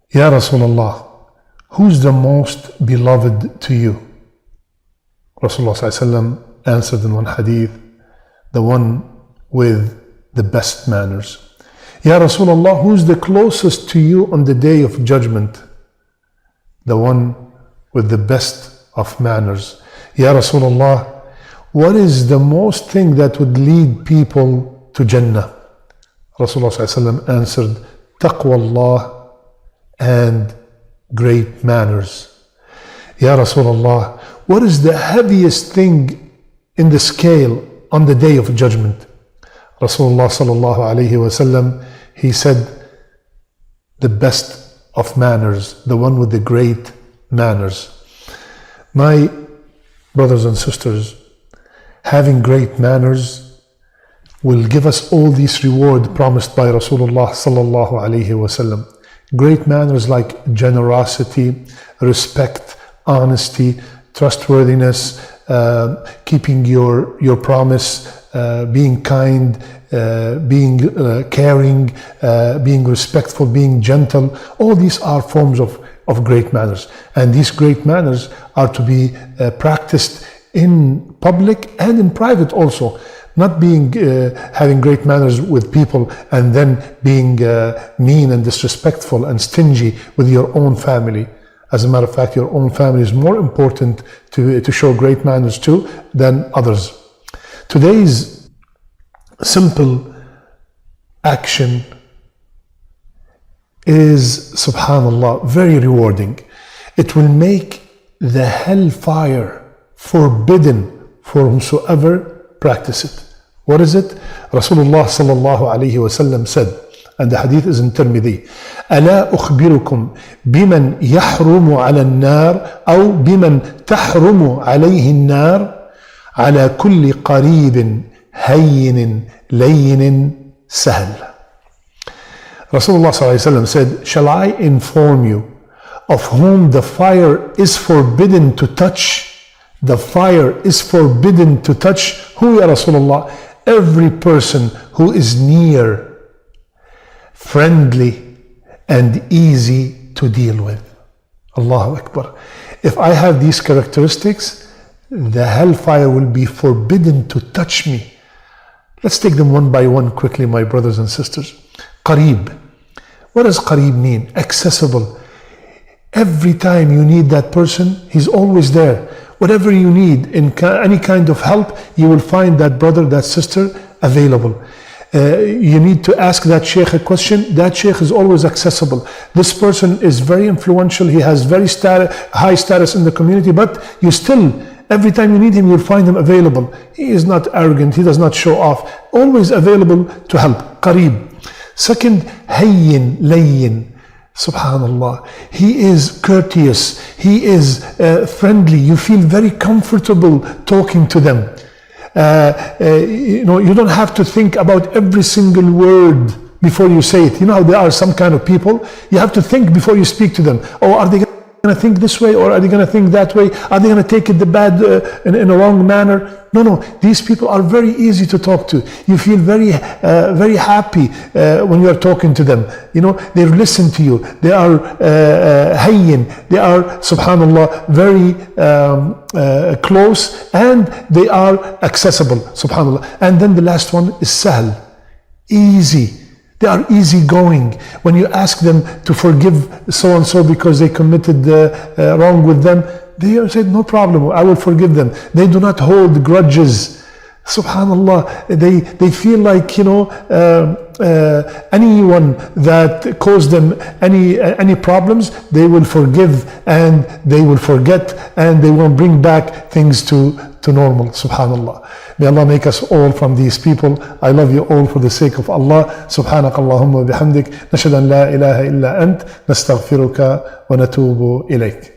Ya Rasulullah, who's the most beloved to you? Rasulullah ﷺ answered in one hadith, the one with the best manners. Ya Rasulullah, who's the closest to you on the day of judgment? The one with the best of manners. Ya Rasulullah, what is the most thing that would lead people to Jannah? Rasulullah ﷺ answered, Taqwa Allah and great manners. Ya Rasulullah, what is the heaviest thing in the scale on the day of judgment? Rasulullah sallallahu alayhi wasallam, he said, the best of manners, the one with the great manners. My brothers and sisters, having great manners will give us all this reward promised by Rasulullah sallallahu alayhi wasallam. Great manners like generosity, respect, honesty, trustworthiness, keeping your promise, being kind, being caring, being respectful, being gentle. All these are forms of great manners. And these great manners are to be practiced in public and in private also. Not being having great manners with people and then being mean and disrespectful and stingy with your own family. As a matter of fact, your own family is more important to show great manners to than others. Today's simple action is, subhanallah, very rewarding. It will make the hellfire forbidden for whomsoever practice it. What is it? Rasulullah sallallahu alayhi wasallam said, and the hadith is in Tirmidhi, ألا أخبركم بمن يحرم على النار أو بمن تحرم عليه النار على كل قريب هين لين سهل. Rasulullah sallallahu alayhi wasallam said, shall I inform you of whom the fire is forbidden to touch? The fire is forbidden to touch. Who, ya Rasulullah? Every person who is near, friendly, and easy to deal with. Allahu Akbar. If I have these characteristics, the hellfire will be forbidden to touch me. Let's take them one by one quickly, my brothers and sisters. Qareeb. What does Qareeb mean? Accessible. Every time you need that person, he's always there. Whatever you need, in any kind of help, you will find that brother, that sister available. You need to ask that sheikh a question, that sheikh is always accessible. This person is very influential, he has very high status in the community, but you still, every time you need him, you'll find him available. He is not arrogant, he does not show off, always available to help. Qareeb. Second, hayyin, layyin. Subhanallah, he is courteous, he is friendly, you feel very comfortable talking to them. You don't have to think about every single word before you say it. You know how there are some kind of people, you have to think before you speak to them. Oh, are they going to think this way or are they going to think that way? Are they going to take it the bad in a wrong manner? No, these people are very easy to talk to. You feel very happy when you are talking to them. You know, they listen to you. They are hayyin. They are, subhanallah, very close, and they are accessible, subhanallah. And then the last one is sahl, easy. They are easygoing. When you ask them to forgive so-and-so because they committed wrong with them, they say, no problem, I will forgive them. They do not hold grudges. Subhanallah, they feel like, anyone that caused them any problems, they will forgive and they will forget and they won't bring back things to normal. Subhanallah. May Allah make us all from these people. I love you all for the sake of Allah. Subhanak Allahumma bihamdik. Nashhadu an la ilaha illa ant. Nastaghfiruka wa natubu ilayk.